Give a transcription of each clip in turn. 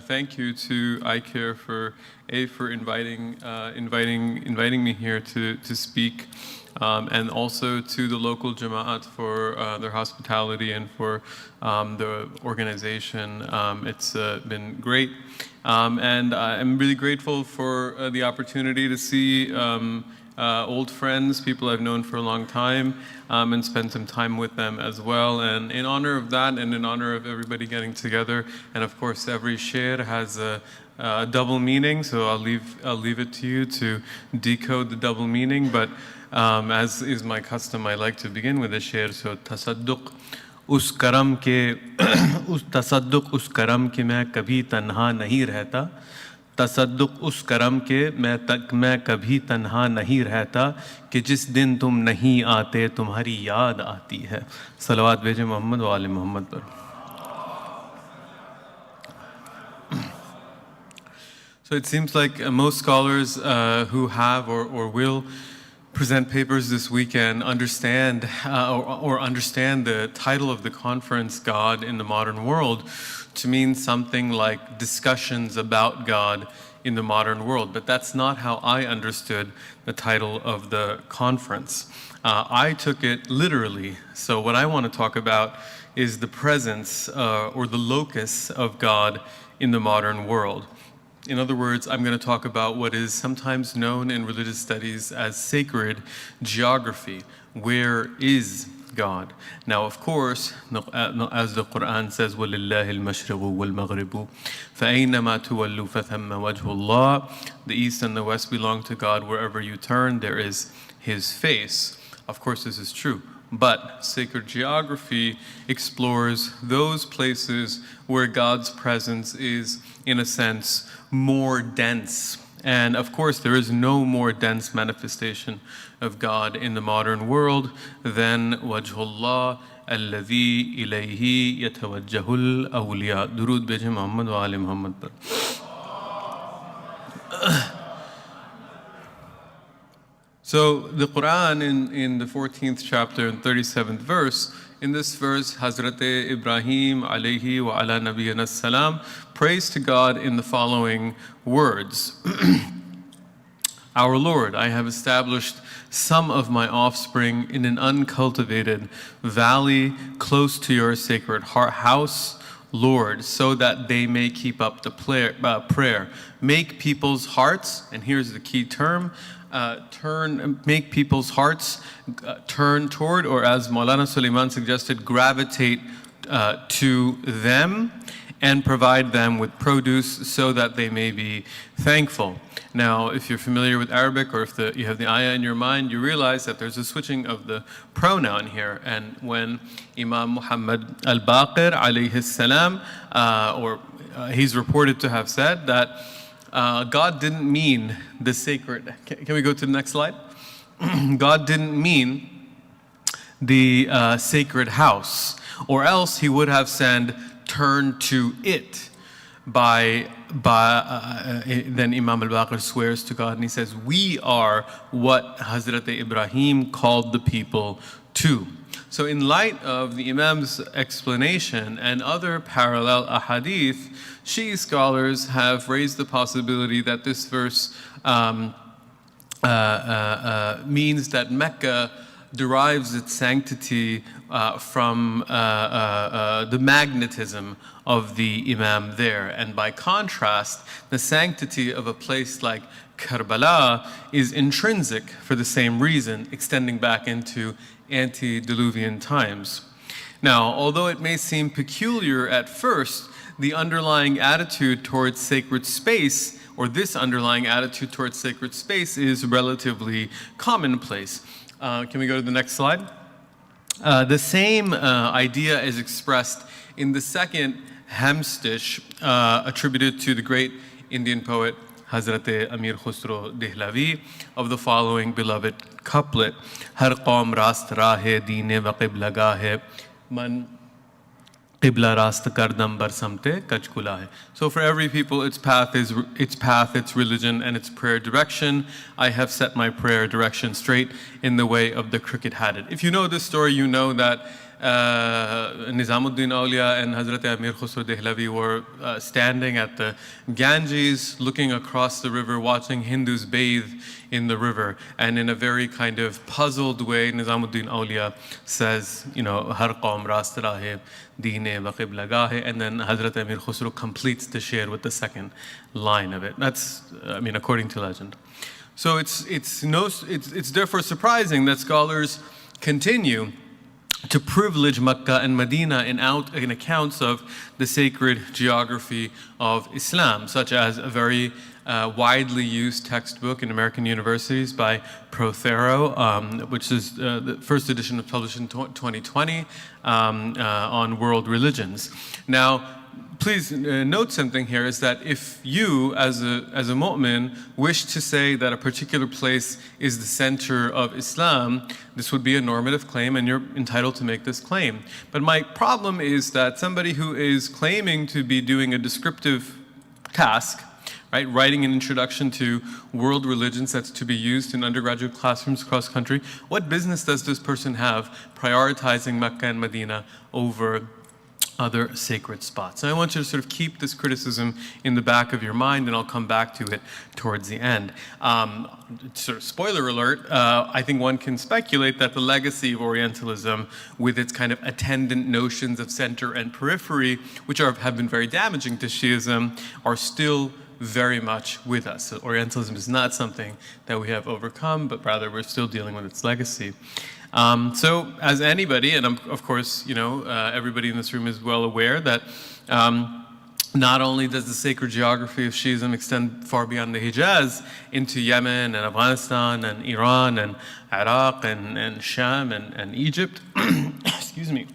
thank you to iCare for inviting me here to speak, and also to the local Jama'at for their hospitality and for the organization. It's been great, and I'm really grateful for the opportunity to see old friends, people I've known for a long time, and spend some time with them as well. And in honor of that, and in honor of everybody getting together, and of course every share has a double meaning, so I'll leave it to you to decode the double meaning. But as is my custom, I like to begin with a share. So tasadduq us karam ke मैं कभी तन्हा नहीं रहता, तसद्दुक उस करम के मैं कभी तन्हा नहीं रहता कि जिस दिन तुम नहीं आते तुम्हारी याद आती है. सलवात भेजे मोहम्मद व आले मोहम्मद पर. So it seems like most scholars who have or will present papers this weekend understand understand the title of the conference, God in the Modern World, to mean something like discussions about God in the modern world. But that's not how I understood the title of the conference. I took it literally. So what I want to talk about is the presence or the locus of God in the modern world. In other words, I'm going to talk about what is sometimes known in religious studies as sacred geography. Where is God? Now, of course, as the Quran says, وَلِلَّهِ الْمَشْرِقُ وَالْمَغْرِبُ فَأَيْنَمَا تُوَلُّوا فَثَمَّ وَجْهُ اللَّهِ. The east and the west belong to God. Wherever you turn, there is His face. Of course, this is true. But sacred geography explores those places where God's presence is, in a sense, more dense. And of course, there is no more dense manifestation of God in the modern world than Wajhullah alladhi ilayhi yatawajjahul awliya. Durood bheje Muhammad wa ali Muhammad par. So the Quran in the 14th chapter and 37th verse, in this verse, Hazrat Ibrahim alayhi wa ala nabiyyina salam prays to God in the following words. Our Lord, I have established some of my offspring in an uncultivated valley close to your sacred house, Lord, so that they may keep up the prayer. Make people's hearts, and here's the key term, make people's hearts turn toward, or as Maulana Sulaiman suggested, gravitate to them, and provide them with produce so that they may be thankful. Now, if you're familiar with Arabic, or if you have the ayah in your mind, you realize that there's a switching of the pronoun here. And when Imam Muhammad al-Baqir alayhi salam, he's reported to have said that God didn't mean the sacred. Can we go to the next slide? God didn't mean the sacred house, or else he would have said, turn to it. Then Imam al-Baqir swears to God and he says, we are what Hazrat Ibrahim called the people to. So in light of the Imam's explanation and other parallel ahadith, Shii scholars have raised the possibility that this verse means that Mecca derives its sanctity from the magnetism of the Imam there. And by contrast, the sanctity of a place like Karbala is intrinsic for the same reason, extending back into antediluvian times. Now, although it may seem peculiar at first, the underlying attitude towards sacred space, or this underlying attitude towards sacred space, is relatively commonplace. Can we go to the next slide? The same idea is expressed in the second hemstish attributed to the great Indian poet Hazrat Amir Khusro Dehlavi of the following beloved couplet: Har qaum rast rahe deene wa qibla gahe man qibla rast kardam barsamte kachkula hai. So for every people, its path, its religion, and its prayer direction. I have set my prayer direction straight in the way of the crooked-hatted. If you know this story, you know that Nizamuddin Awliya and Hazrat Amir Khusro Dehlavi were standing at the Ganges, looking across the river, watching Hindus bathe in the river. And in a very kind of puzzled way, Nizamuddin Awliya says, you know, Har Qaum Rast Rahe, Deene wa Qibla Gahe, and then Hazrat Amir Khusro completes the share with the second line of it. That's, I mean, according to legend. So it's therefore surprising that scholars continue to privilege Mecca and Medina in accounts of the sacred geography of Islam, such as a very widely used textbook in American universities by Prof, which is the first edition was published in 2020 on world religions. Now, please note something here is that if you, as a mu'min, wish to say that a particular place is the center of Islam, this would be a normative claim and you're entitled to make this claim. But my problem is that somebody who is claiming to be doing a descriptive task, right, writing an introduction to world religions that's to be used in undergraduate classrooms across the country, what business does this person have prioritizing Mecca and Medina over other sacred spots? And I want you to sort of keep this criticism in the back of your mind, and I'll come back to it towards the end. Sort of spoiler alert, I think one can speculate that the legacy of Orientalism, with its kind of attendant notions of center and periphery, which have been very damaging to Shiism, are still very much with us. So Orientalism is not something that we have overcome, but rather we're still dealing with its legacy. So as anybody, and of course, you know, everybody in this room is well aware that not only does the sacred geography of Shiism extend far beyond the Hejaz into Yemen and Afghanistan and Iran and Iraq and Sham and Egypt, excuse me.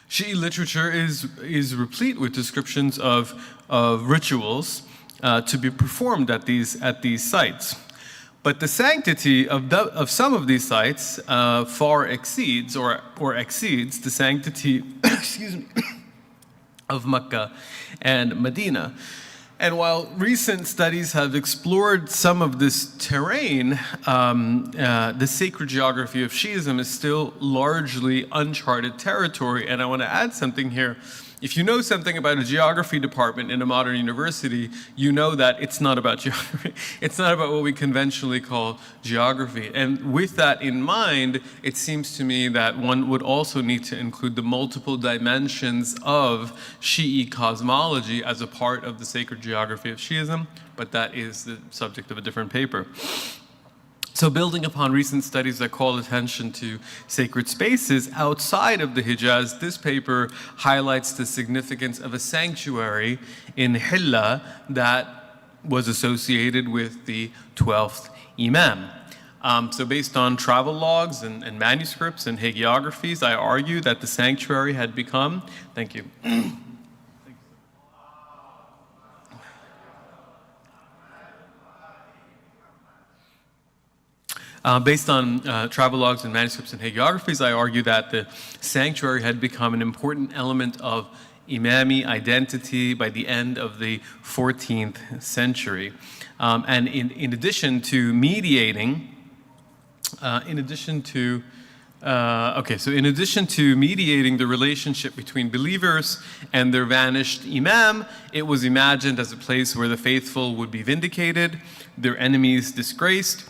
Shii literature is replete with descriptions of rituals to be performed at these sites. But the sanctity of some of these sites far exceeds or exceeds the sanctity excuse me, of Mecca and Medina. And while recent studies have explored some of this terrain, the sacred geography of Shiism is still largely uncharted territory. And I want to add something here. If you know something about a geography department in a modern university, you know that it's not about geography. It's not about what we conventionally call geography. And with that in mind, it seems to me that one would also need to include the multiple dimensions of Shii cosmology as a part of the sacred geography of Shiism, but that is the subject of a different paper. So building upon recent studies that call attention to sacred spaces outside of the Hijaz, this paper highlights the significance of a sanctuary in Hillah that was associated with the 12th Imam. So based on travelogues and manuscripts and hagiographies, I argue that the sanctuary had become, thank you. Based on travelogues and manuscripts and hagiographies, I argue that the sanctuary had become an important element of Imami identity by the end of the 14th century. And in addition to mediating, in addition to mediating the relationship between believers and their vanished Imam, it was imagined as a place where the faithful would be vindicated, their enemies disgraced,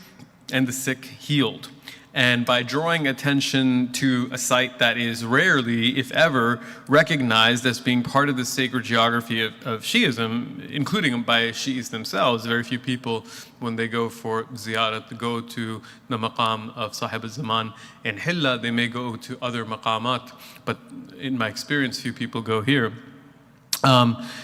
and the sick healed. And by drawing attention to a site that is rarely, if ever, recognized as being part of the sacred geography of Shiism, including by Shiis themselves, very few people, when they go for ziyara, to go to the maqam of Sahib al-Zaman in Hillah, they may go to other maqamat, but in my experience, few people go here.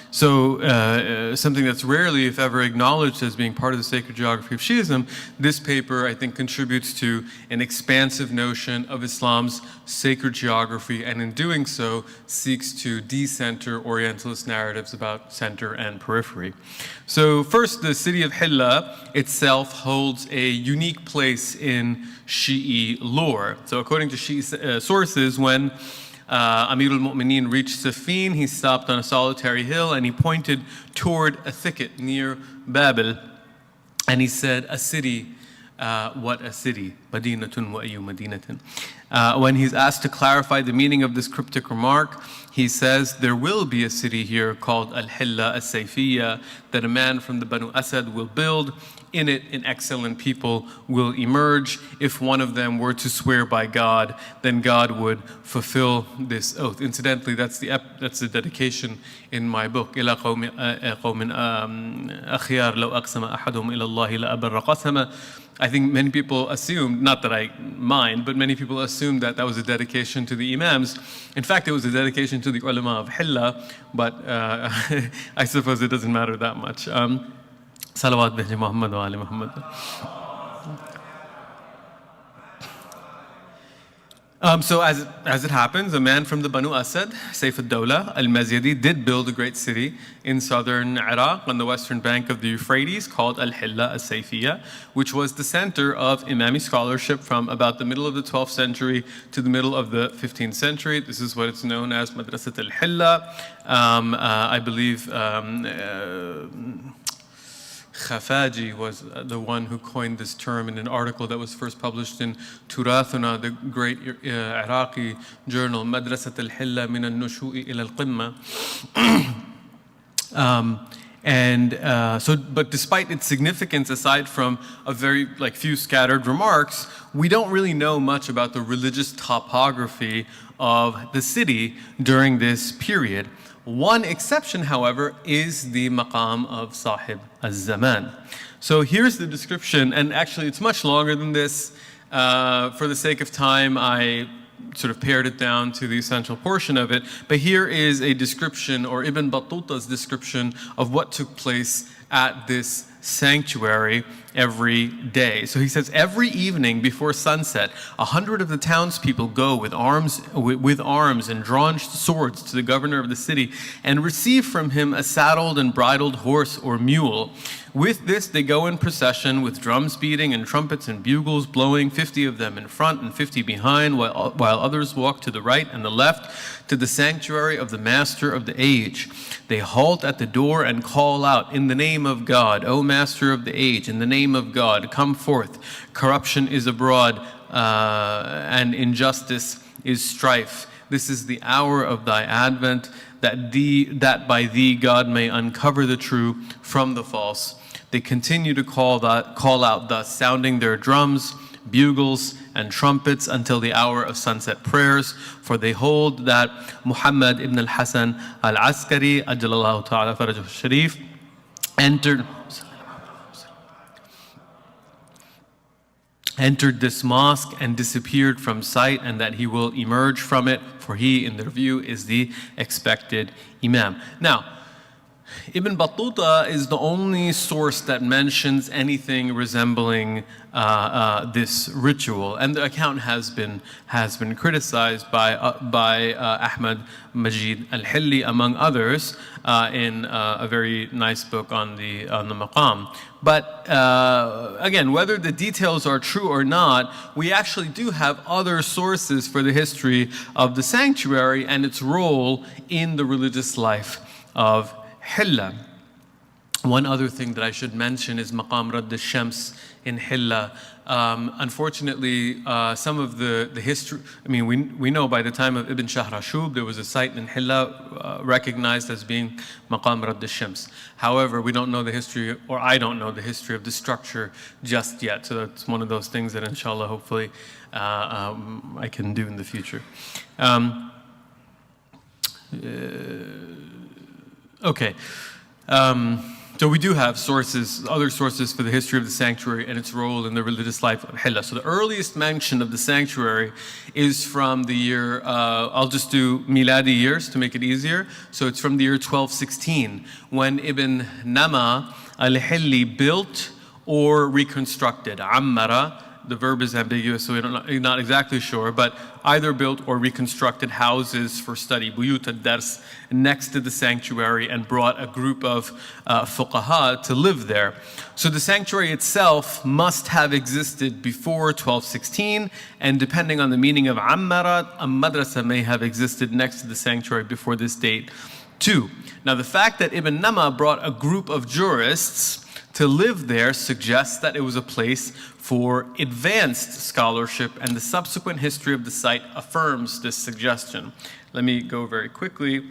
Something that's rarely, if ever, acknowledged as being part of the sacred geography of Shiism, this paper, I think, contributes to an expansive notion of Islam's sacred geography, and in doing so, seeks to decenter Orientalist narratives about center and periphery. So first, the city of Hillah itself holds a unique place in Shii lore. So according to Shii sources, when Amir al-Mu'mineen reached Safin, he stopped on a solitary hill and he pointed toward a thicket near Babel, and he said, "A city, what a city, Madinatun wa ayu Madinatin." When he's asked to clarify the meaning of this cryptic remark, he says, there will be a city here called Al-Hillah Al-Sayfiyya that a man from the Banu Asad will build. In it, an excellent people will emerge. If one of them were to swear by God, then God would fulfill this oath. Incidentally, that's the dedication in my book. إلى قوم أخيار لو أقسم أحدهم إلى الله لأبر قسمه. I think many people assume, not that I mind, but many people assume that that was a dedication to the Imams. In fact, it was a dedication to the ulama of Hillah, but I suppose it doesn't matter that much. Salawat bihi Muhammad wa ali Muhammad. So as it happens, a man from the Banu Asad, Sayf al-Dawla al-Mazyadi, did build a great city in southern Iraq on the western bank of the Euphrates called Al-Hillah Al-Sayfiyya, which was the center of Imami scholarship from about the middle of the 12th century to the middle of the 15th century. This is what it's known as Madrasat al-Hillah. I believe Khafaji was the one who coined this term in an article that was first published in Turathuna, the great Iraqi journal, Madrasat al-Hilla min al-Nushu'i ila al-Qimma. But despite its significance, aside from a very few scattered remarks, we don't really know much about the religious topography of the city during this period. One exception, however, is the maqam of Sahib al-Zaman. So here's the description, and actually it's much longer than this. For the sake of time, I sort of pared it down to the essential portion of it. But here is a description, or Ibn Battuta's description, of what took place at this sanctuary every day. So he says, every evening before sunset, 100 of the townspeople go with arms and drawn swords to the governor of the city and receive from him a saddled and bridled horse or mule. With this, they go in procession with drums beating and trumpets and bugles blowing, 50 of them in front and 50 behind, while others walk to the right and the left to the sanctuary of the Master of the Age. They halt at the door and call out, in the name of God, O Master of the Age, in the name of God, come forth. Corruption is abroad, and injustice is strife. This is the hour of thy advent, that by thee God may uncover the true from the false. They continue to call out thus, sounding their drums, bugles, and trumpets until the hour of sunset prayers, for they hold that Muhammad ibn al-Hasan al-Askari, Ajjalallahu ta'ala farajahu al-Sharif, entered this mosque and disappeared from sight, and that he will emerge from it, for he, in their view, is the expected Imam. Now, Ibn Battuta is the only source that mentions anything resembling this ritual, and the account has been criticized by Ahmad Majid al-Hilli, among others, in a very nice book on the maqam. But again, whether the details are true or not, we actually do have other sources for the history of the sanctuary and its role in the religious life of Hillah. One other thing that I should mention is Maqam Radd al-Shams in Hillah. Unfortunately, some of the history, we know by the time of Ibn Shahrashub, there was a site in Hillah recognized as being Maqam Radd al-Shams. However, we don't know the history, or I don't know the history of the structure just yet. So that's one of those things that inshallah, hopefully, I can do in the future. Okay. So we do have other sources for the history of the sanctuary and its role in the religious life of Hillah. So the earliest mention of the sanctuary is from the year, I'll just do Miladi years to make it easier. So it's from the year 1216, when Ibn Nama al-Hilli built or reconstructed. Ammara, the verb is ambiguous, so we're not exactly sure, but either built or reconstructed houses for study, buyut al-dars, next to the sanctuary, and brought a group of fuqaha to live there. So the sanctuary itself must have existed before 1216, and depending on the meaning of ammara, a madrasa may have existed next to the sanctuary before this date too. Now the fact that Ibn Nama brought a group of jurists to live there suggests that it was a place for advanced scholarship, and the subsequent history of the site affirms this suggestion. Let me go very quickly.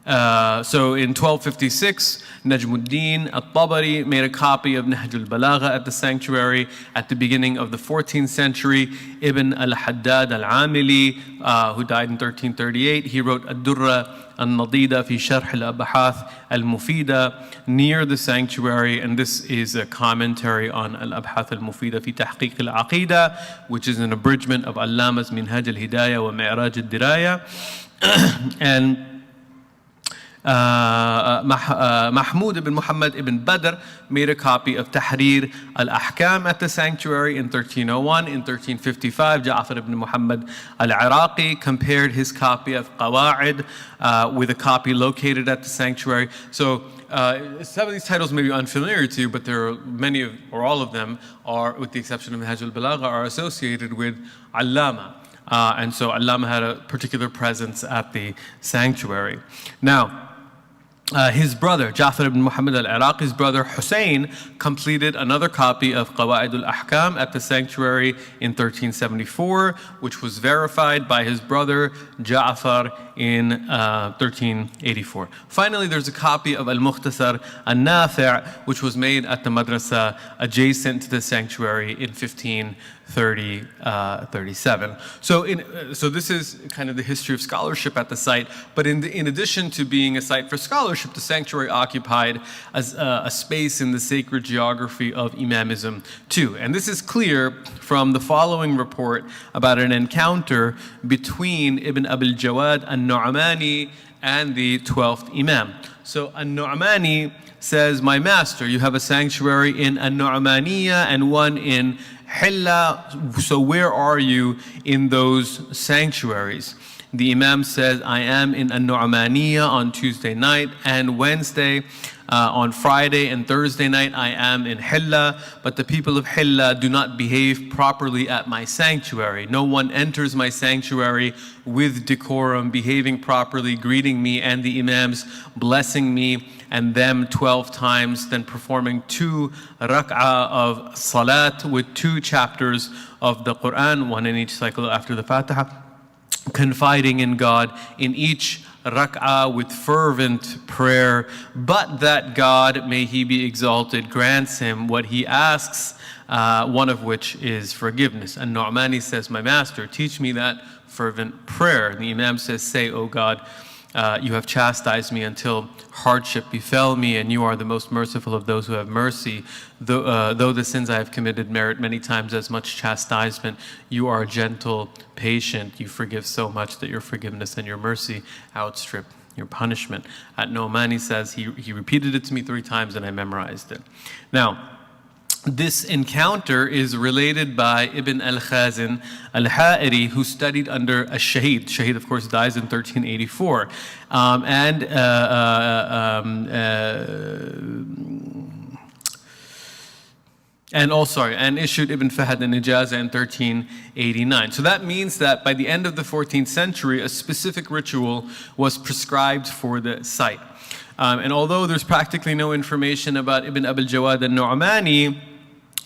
So in 1256, Najmuddin al-Tabari made a copy of Nahj al-Balagha at the sanctuary. At the beginning of the 14th century, Ibn al-Haddad al-Amili, who died in 1338, he wrote Ad-Durra al-Nadida fi Sharh al-Abahath al-Mufida near the sanctuary, and this is a commentary on al-Abhath al-Mufida fi Tahqiq al-Aqida, which is an abridgment of Allama's Minhaj al-Hidayah wa Mi'raj al-Diraya. And Mahmud ibn Muhammad ibn Badr made a copy of Tahrir al-Ahkam at the sanctuary in 1301. In 1355, Ja'far ibn Muhammad al-Iraqi compared his copy of Qawa'id with a copy located at the sanctuary. So some of these titles may be unfamiliar to you, but there are many of, or all of them are, with the exception of Hajj al-Balagha, are associated with Allama. And so Allama had a particular presence at the sanctuary. Now, his brother, Ja'far ibn Muhammad al-Iraqi's brother, Hussein, completed another copy of Qawa'id al-Ahkam at the sanctuary in 1374, which was verified by his brother Ja'far in 1384. Finally, there's a copy of Al-Mukhtasar al-Nafi', which was made at the madrasa adjacent to the sanctuary in 1537. So this is kind of the history of scholarship at the site, but in addition to being a site for scholarship, the sanctuary occupied as a space in the sacred geography of Imamism too. And this is clear from the following report about an encounter between Ibn Abil Jawad al-Nu'mani and the 12th Imam. So al-Nu'mani says, "My master, you have a sanctuary in al-Nu'maniya and one in Hillah, so where are you in those sanctuaries?" The Imam says, "I am in al-Nu'maniya on Tuesday night and Wednesday. On Friday and Thursday night I am in Hillah, but the people of Hillah do not behave properly at my sanctuary. No one enters my sanctuary with decorum, behaving properly, greeting me and the Imams, blessing me and them 12 times, then performing 2 rak'ah of salat with 2 chapters of the Quran, one in each cycle after the Fatiha, confiding in God in each rak'ah with fervent prayer, but that God, may He be exalted, grants him what he asks, one of which is forgiveness." And Nu'mani says, "My master, teach me that fervent prayer." And the Imam says, "Say, O God, you have chastised me until hardship befell me, and you are the most merciful of those who have mercy. Though the sins I have committed merit many times as much chastisement, you are gentle, patient. You forgive so much that your forgiveness and your mercy outstrip your punishment." Nu'mani says, he repeated it to me 3 times and I memorized it. Now, this encounter is related by Ibn al-Khazin al-Ha'iri, who studied under a Shaheed. Shaheed, of course, dies in 1384. And issued Ibn Fahd al-Hejaz in 1389. So that means that by the end of the 14th century, a specific ritual was prescribed for the site. And although there's practically no information about Ibn Abil Jawad al-Nu'mani,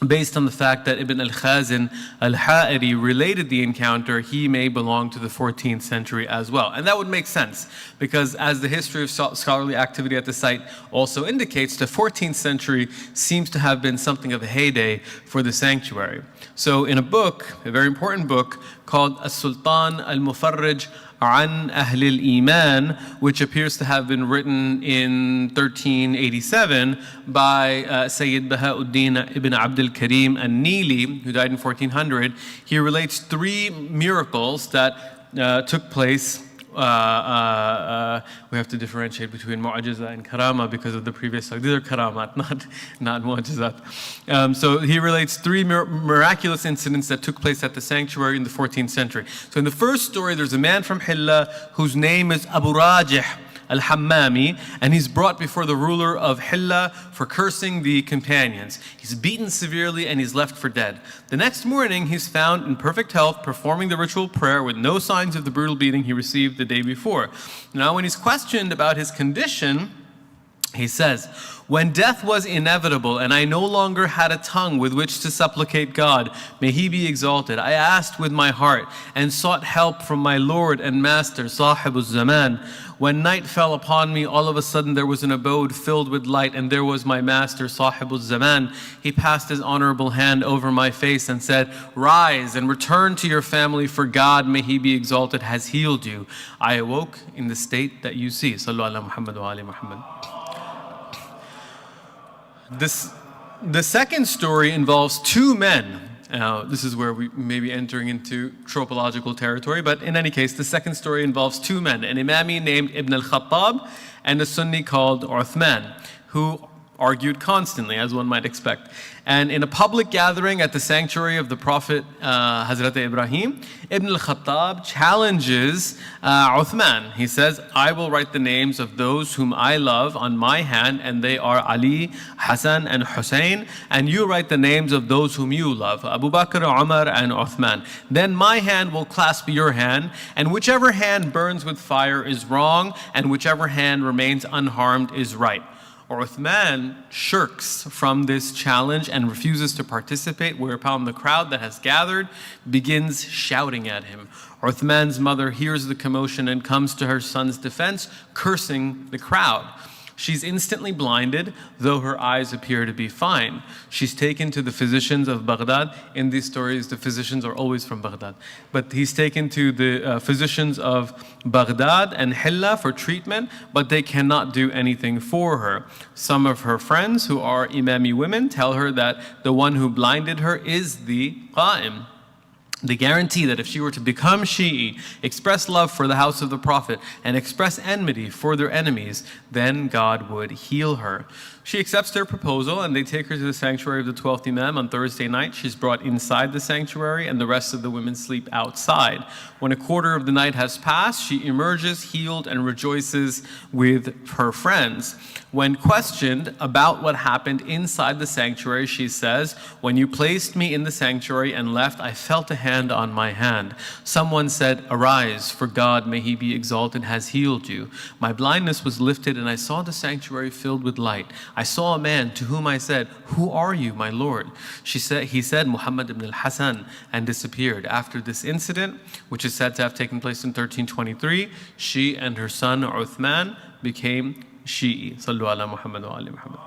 based on the fact that Ibn al-Khazin al-Ha'iri related the encounter, he may belong to the 14th century as well. And that would make sense, because as the history of scholarly activity at the site also indicates, the 14th century seems to have been something of a heyday for the sanctuary. So in a book, a very important book, called As-Sultan al-Mufarrij an Ahl al-Iman, which appears to have been written in 1387 by Sayyid Bahauddin ibn Abdul Karim al-Nili, who died in 1400. He relates 3 miracles that took place. We have to differentiate between mu'jiza and karama because of the previous. These are karamat, not mu'jizat. So he relates 3 miraculous incidents that took place at the sanctuary in the 14th century. So in the first story, there's a man from Hillah whose name is Abu Rajih al-Hammami, and he's brought before the ruler of Hillah for cursing the companions. He's beaten severely and he's left for dead. The next morning, he's found in perfect health, performing the ritual prayer with no signs of the brutal beating he received the day before. Now, when he's questioned about his condition, He says, when death was inevitable and I no longer had a tongue with which to supplicate God, may He be exalted, I asked with my heart and sought help from my Lord and Master, Sahibul Zaman. When night fell upon me, all of a sudden there was an abode filled with light, and there was my Master, Sahibul Zaman. He passed His honorable hand over my face and said, rise and return to your family, for God, may He be exalted, has healed you. I awoke in the state that you see. Sallu ala Muhammad wa ali Muhammad. The second story involves two men. Now, this is where we may be entering into tropological territory, but in any case, the second story involves two men, an Imami named Ibn al-Khattab and a Sunni called Uthman, who argued constantly, as one might expect. And in a public gathering at the sanctuary of the Prophet Hazrat Ibrahim, Ibn al-Khattab challenges Uthman. He says, I will write the names of those whom I love on my hand, and they are Ali, Hasan, and Hussein, and you write the names of those whom you love, Abu Bakr, Umar, and Uthman. Then my hand will clasp your hand, and whichever hand burns with fire is wrong, and whichever hand remains unharmed is right. Uthman shirks from this challenge and refuses to participate, whereupon the crowd that has gathered begins shouting at him. Uthman's mother hears the commotion and comes to her son's defense, cursing the crowd. She's instantly blinded, though her eyes appear to be fine. She's taken to the physicians of Baghdad. In these stories, the physicians are always from Baghdad. But he's taken to the physicians of Baghdad and Hillah for treatment, but they cannot do anything for her. Some of her friends, who are Imami women, tell her that the one who blinded her is the Qa'im. The guarantee that if she were to become Shii, express love for the house of the Prophet, and express enmity for their enemies, then God would heal her. She accepts their proposal, and they take her to the sanctuary of the 12th Imam on Thursday night. She's brought inside the sanctuary, and the rest of the women sleep outside. When a quarter of the night has passed, she emerges healed and rejoices with her friends. When questioned about what happened inside the sanctuary, she says, when you placed me in the sanctuary and left, I felt a hand on my hand. Someone said, arise, for God, may He be exalted, has healed you. My blindness was lifted, and I saw the sanctuary filled with light. I saw a man to whom I said, who are you, my Lord? He said, Muhammad ibn al-Hasan, and disappeared. After this incident, which is said to have taken place in 1323, she and her son Uthman became Shii. Sallu ala Muhammad wa ali Muhammad.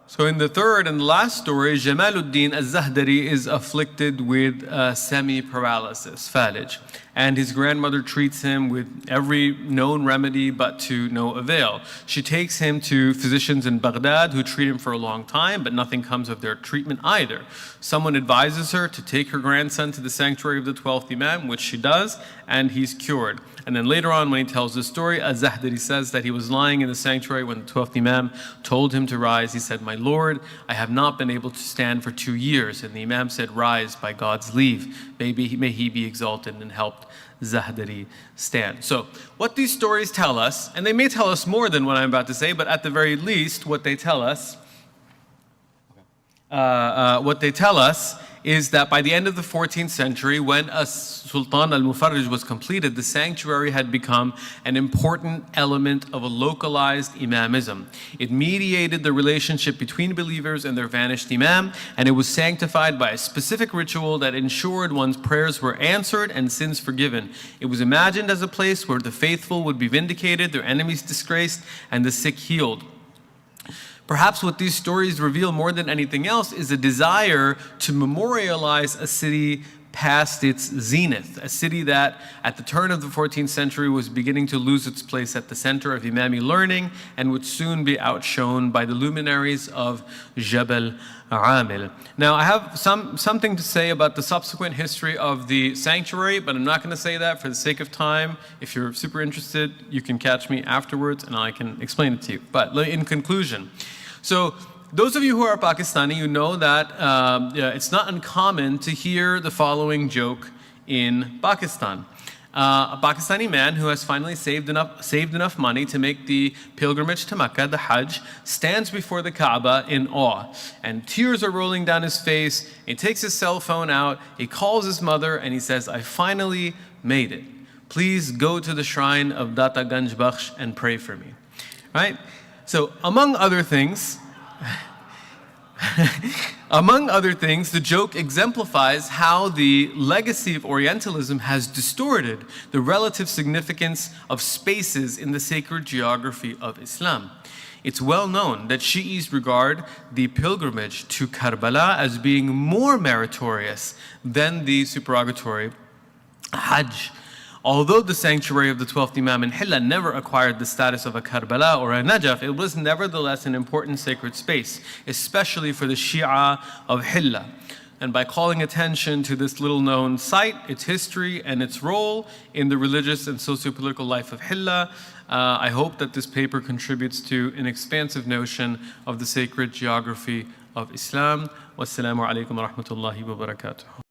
So in the third and last story, Jamaluddin al-Zahdari is afflicted with semi-paralysis, falij, and his grandmother treats him with every known remedy but to no avail. She takes him to physicians in Baghdad who treat him for a long time, but nothing comes of their treatment either. Someone advises her to take her grandson to the sanctuary of the 12th Imam, which she does, and he's cured. And then later on, when he tells the story, al-Zahdari says that he was lying in the sanctuary when the 12th Imam told him to rise. He said, my Lord, I have not been able to stand for 2 years. And the Imam said, rise by God's leave. May He be exalted, and helped Zahdari stand. So what these stories tell us, and they may tell us more than what I'm about to say, but at the very least, what they tell us is that by the end of the 14th century, when Sultan al-Mufarrij was completed, the sanctuary had become an important element of a localized imamism. It mediated the relationship between believers and their vanished imam, and it was sanctified by a specific ritual that ensured one's prayers were answered and sins forgiven. It was imagined as a place where the faithful would be vindicated, their enemies disgraced, and the sick healed. Perhaps what these stories reveal more than anything else is a desire to memorialize a city past its zenith, a city that at the turn of the 14th century was beginning to lose its place at the center of Imami learning and would soon be outshone by the luminaries of Jabal Amil. Now I have something to say about the subsequent history of the sanctuary, but I'm not going to say that for the sake of time. If you're super interested, you can catch me afterwards and I can explain it to you. But in conclusion, so those of you who are Pakistani, you know that it's not uncommon to hear the following joke in Pakistan. A Pakistani man who has finally saved enough money to make the pilgrimage to Mecca, the Hajj, stands before the Kaaba in awe, and tears are rolling down his face. He takes his cell phone out, he calls his mother, and he says, I finally made it. please go to the shrine of Data Ganj Bakhsh and pray for me. Right? So among other things, the joke exemplifies how the legacy of Orientalism has distorted the relative significance of spaces in the sacred geography of Islam. It's well known that Shi'is regard the pilgrimage to Karbala as being more meritorious than the supererogatory Hajj. Although the sanctuary of the 12th Imam in Hillah never acquired the status of a Karbala or a Najaf, it was nevertheless an important sacred space, especially for the Shia of Hillah. And by calling attention to this little-known site, its history, and its role in the religious and socio-political life of Hillah, I hope that this paper contributes to an expansive notion of the sacred geography of Islam. Wassalamu alaikum wa rahmatullahi wa barakatuh.